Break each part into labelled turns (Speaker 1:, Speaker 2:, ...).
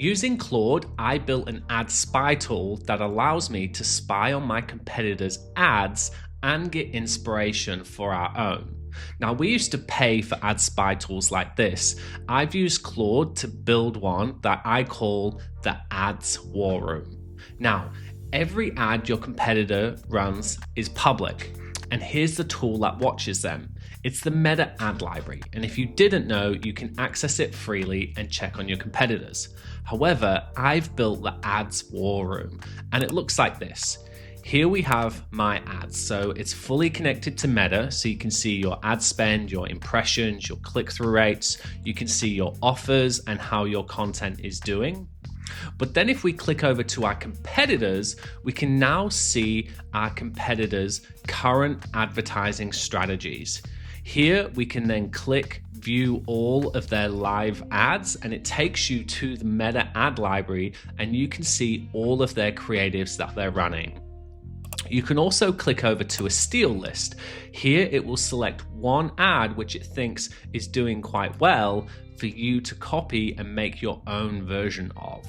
Speaker 1: Using Claude, I built an ad spy tool that allows me to spy on my competitors' ads and get inspiration for our own. Now, we used to pay for ad spy tools like this. I've used Claude to build one that I call the Ads War Room. Now, every ad your competitor runs is public, and here's the tool that watches them. It's the Meta Ad Library, and if you didn't know, you can access it freely and check on your competitors. However, I've built the Ads War Room, and it looks like this. Here we have my ads, so it's fully connected to Meta, so you can see your ad spend, your impressions, your click-through rates, you can see your offers and how your content is doing. But then if we click over to our competitors, we can now see our competitors' current advertising strategies. Here we can then click view all of their live ads, and it takes you to the Meta Ad Library, and you can see all of their creatives that they're running. You can also click over to a steal list. Here it will select one ad which it thinks is doing quite well for you to copy and make your own version of.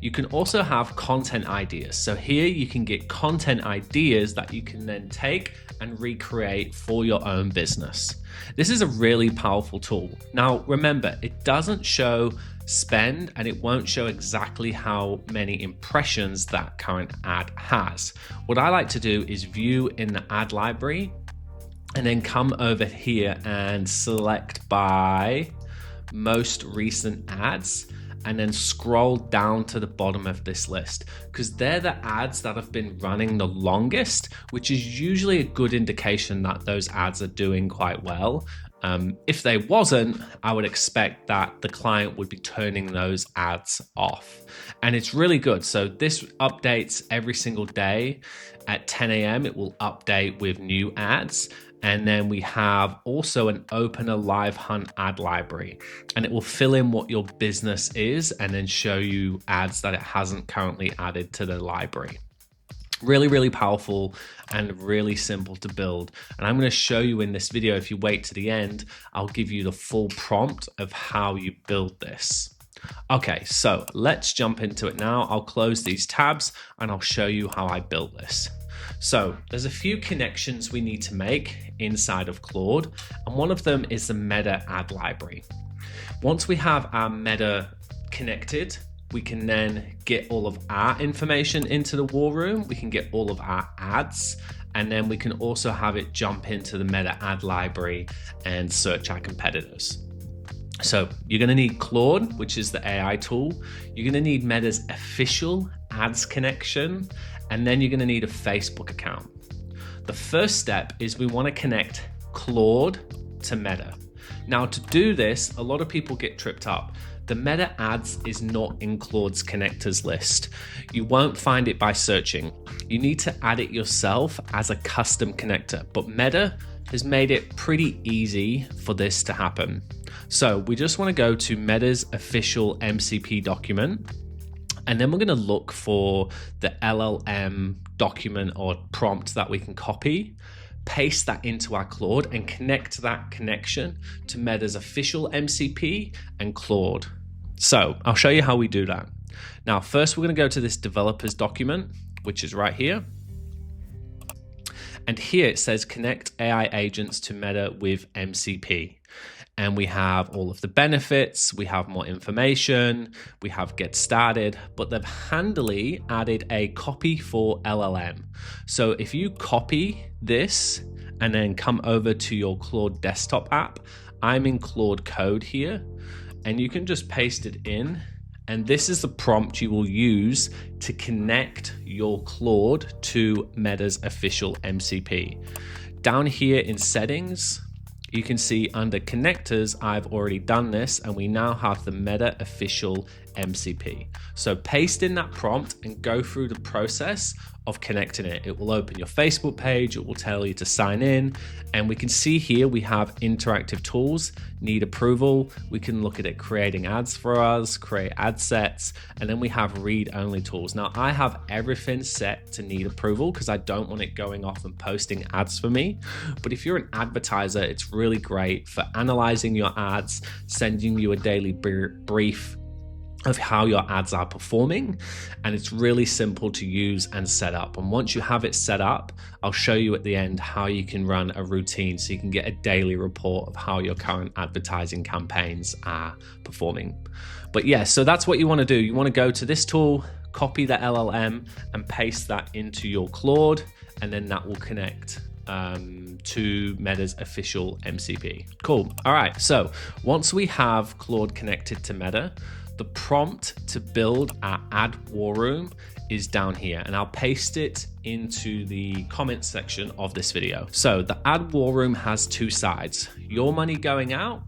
Speaker 1: You can also have content ideas. So here you can get content ideas that you can then take and recreate for your own business. This is a really powerful tool. Now remember, it doesn't show spend and it won't show exactly how many impressions that current ad has. What I like to do is view in the ad library and then come over here and select by most recent ads, and then scroll down to the bottom of this list, because they're the ads that have been running the longest, which is usually a good indication that those ads are doing quite well. If they wasn't, I would expect that the client would be turning those ads off. And it's really good. So this updates every single day at 10 a.m. It will update with new ads. And then we have also an open a live hunt ad library, and it will fill in what your business is and then show you ads that it hasn't currently added to the library. Really, really powerful and really simple to build. And I'm going to show you in this video. If you wait to the end, I'll give you the full prompt of how you build this. Okay, so let's jump into it now. I'll close these tabs and I'll show you how I built this. So there's a few connections we need to make inside of Claude, and one of them is the Meta Ad Library. Once we have our Meta connected, we can then get all of our information into the war room. We can get all of our ads, and then we can also have it jump into the Meta Ad Library and search our competitors. So you're going to need Claude, which is the AI tool. You're going to need Meta's official ads connection, and then you're going to need a Facebook account. The first step is we want to connect Claude to Meta. Now to do this, a lot of people get tripped up. The Meta ads is not in Claude's connectors list. You won't find it by searching. You need to add it yourself as a custom connector, but Meta has made it pretty easy for this to happen. So we just want to go to Meta's official MCP document, and then we're going to look for the LLM document or prompt that we can copy, paste that into our Claude, and connect that connection to Meta's official MCP and Claude. So I'll show you how we do that. Now, first we're going to go to this developers document, which is right here. And here it says connect AI agents to Meta with MCP. And we have all of the benefits, we have more information, we have get started, but they've handily added a copy for LLM. So if you copy this and then come over to your Claude desktop app, I'm in Claude Code here, and you can just paste it in. And this is the prompt you will use to connect your Claude to Meta's official MCP. Down here in settings, you can see under connectors, I've already done this, and we now have the Meta official MCP. So paste in that prompt and go through the process of connecting it. It will open your Facebook page, it will tell you to sign in, and we can see here we have interactive tools, need approval. We can look at it creating ads for us, create ad sets, and then we have read-only tools. Now I have everything set to need approval because I don't want it going off and posting ads for me. But if you're an advertiser, it's really great for analyzing your ads, sending you a daily brief, of how your ads are performing, and it's really simple to use and set up. And once you have it set up, I'll show you at the end how you can run a routine so you can get a daily report of how your current advertising campaigns are performing. But yeah, so that's what you want to do. You want to go to this tool, copy the LLM and paste that into your Claude, and then that will connect to Meta's official MCP. Cool. All right. So once we have Claude connected to Meta, the prompt to build our ad war room is down here, and I'll paste it into the comments section of this video. So the ad war room has two sides, your money going out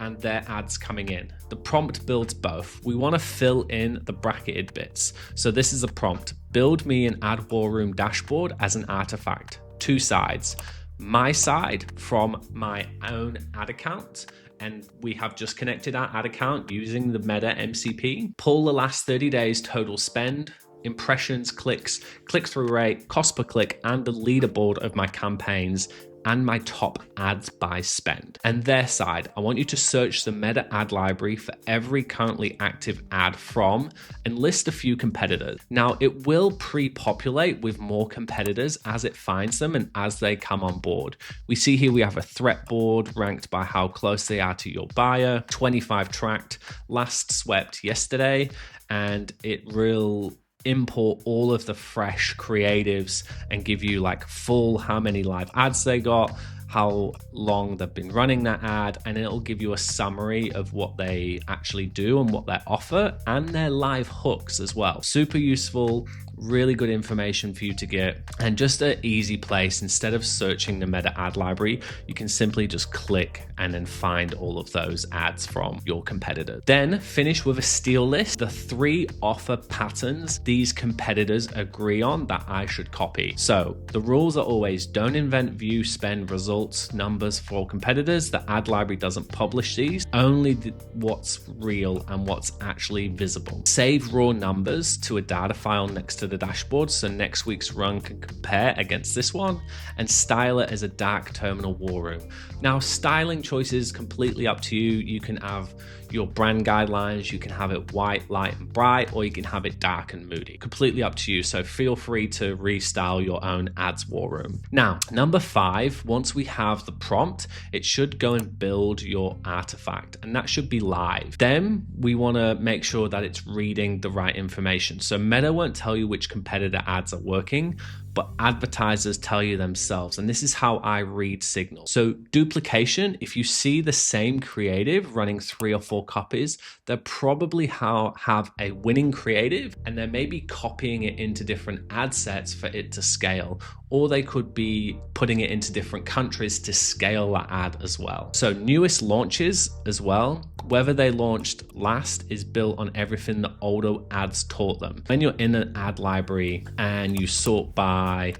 Speaker 1: and their ads coming in. The prompt builds both. We want to fill in the bracketed bits. So this is a prompt: build me an ad war room dashboard as an artifact. Two sides, my side from my own ad account, and we have just connected our ad account using the Meta MCP. Pull the last 30 days total spend, impressions, clicks, click-through rate, cost per click, and the leaderboard of my campaigns and my top ads by spend. And their side, I want you to search the Meta ad library for every currently active ad from and list a few competitors. Now, it will pre-populate with more competitors as it finds them and as they come on board. We see here we have a threat board ranked by how close they are to your buyer, 25 tracked, last swept yesterday, and it will import all of the fresh creatives and give you like full how many live ads they got, how long they've been running that ad, and it'll give you a summary of what they actually do and what they offer and their live hooks as well. Super useful, really good information for you to get, and just an easy place. Instead of searching the Meta ad library, you can simply just click and then find all of those ads from your competitor. Then finish with a steal list, the 3 offer patterns these competitors agree on that I should copy. So the rules are always don't invent view, spend, results, numbers for competitors. The ad library doesn't publish these, only what's real and what's actually visible. Save raw numbers to a data file next to the dashboard so next week's run can compare against this one, and style it as a dark terminal war room. Now, styling choices completely up to you. You can have your brand guidelines, you can have it white, light and bright, or you can have it dark and moody. Completely up to you, so feel free to restyle your own ads war room. Now, number 5, once we have the prompt, it should go and build your artifact, and that should be live. Then we want to make sure that it's reading the right information. So Meta won't tell you which competitor ads are working, but advertisers tell you themselves, and this is how I read signals. So duplication, if you see the same creative running 3 or 4 copies, they probably have a winning creative, and they may be copying it into different ad sets for it to scale, or they could be putting it into different countries to scale that ad as well. So newest launches as well, whether they launched last is built on everything the older ads taught them. When you're in an ad library and you sort by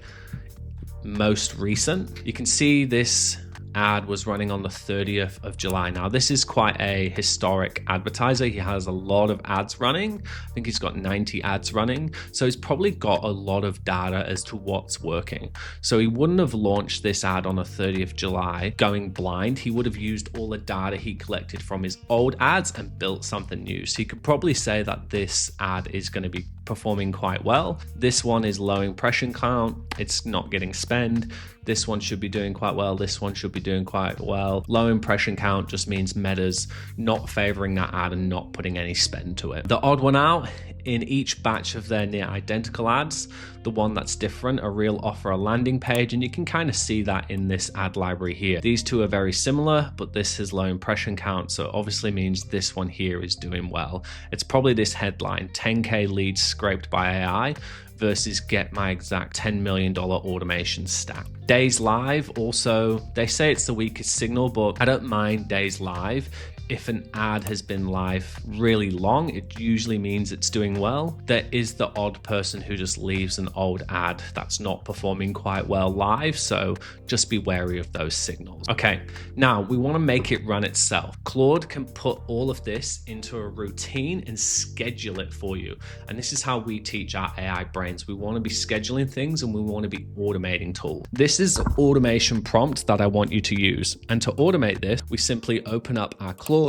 Speaker 1: most recent, you can see this ad was running on the 30th of July. Now, this is quite a historic advertiser. He has a lot of ads running. I think he's got 90 ads running. So he's probably got a lot of data as to what's working. So he wouldn't have launched this ad on the 30th of July going blind. He would have used all the data he collected from his old ads and built something new. So you could probably say that this ad is going to be performing quite well. This one is low impression count. It's not getting spend. This one should be doing quite well. This one should be doing quite well. Low impression count just means Meta's not favoring that ad and not putting any spend to it. The odd one out, in each batch of their near identical ads, the one that's different, a real offer, a landing page, and you can kind of see that in this ad library here. These two are very similar, but this is low impression count, so it obviously means this one here is doing well. It's probably this headline, 10K leads scraped by AI versus get my exact $10 million automation stack. Days live, also, they say it's the weakest signal, but I don't mind days live. If an ad has been live really long, it usually means it's doing well. There is the odd person who just leaves an old ad that's not performing quite well live, so just be wary of those signals. Okay, now we want to make it run itself. Claude can put all of this into a routine and schedule it for you. And this is how we teach our AI brains. We want to be scheduling things and we want to be automating tools. This is the automation prompt that I want you to use. And to automate this, we simply open up our Claude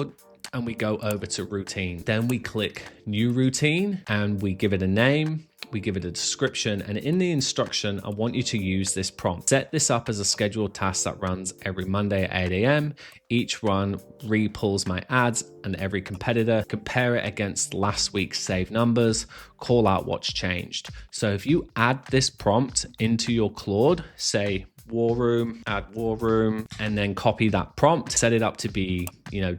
Speaker 1: and we go over to routine. Then we click new routine and we give it a name. We give it a description, and in the instruction, I want you to use this prompt. Set this up as a scheduled task that runs every Monday at 8 a.m. Each run re-pulls my ads and every competitor, compare it against last week's saved numbers, call out what's changed. So if you add this prompt into your Claude, say war room, add war room, and then copy that prompt, set it up to be,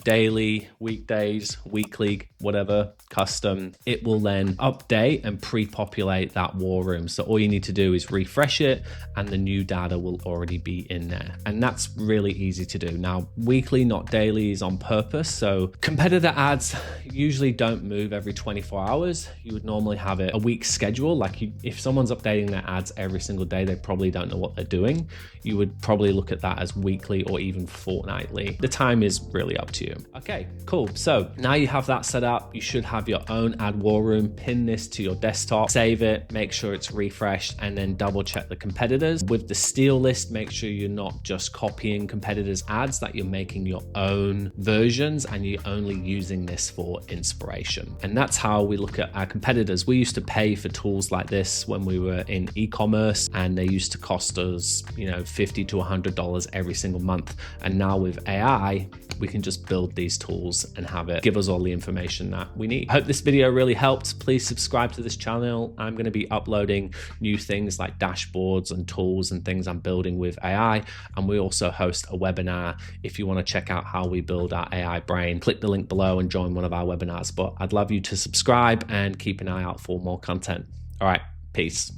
Speaker 1: daily, weekdays, weekly, whatever, custom, it will then update and pre-populate that war room. So all you need to do is refresh it and the new data will already be in there. And that's really easy to do. Now, weekly, not daily, is on purpose. So competitor ads usually don't move every 24 hours. You would normally have it a week schedule. Like if someone's updating their ads every single day, they probably don't know what they're doing. You would probably look at that as weekly or even fortnightly. The time is really up to you. Okay, cool. So now you have that set up. You should have your own ad war room. Pin this to your desktop, save it, make sure it's refreshed, and then double check the competitors. With the steal list, make sure you're not just copying competitors' ads, that you're making your own versions and you're only using this for inspiration. And that's how we look at our competitors. We used to pay for tools like this when we were in e-commerce, and they used to cost us, $50 to $100 every single month. And now with AI, we can just build these tools and have it give us all the information that we need. I hope this video really helped. Please subscribe to this channel. I'm going to be uploading new things like dashboards and tools and things I'm building with AI. And we also host a webinar. If you want to check out how we build our AI brain, click the link below and join one of our webinars. But I'd love you to subscribe and keep an eye out for more content. All right, peace.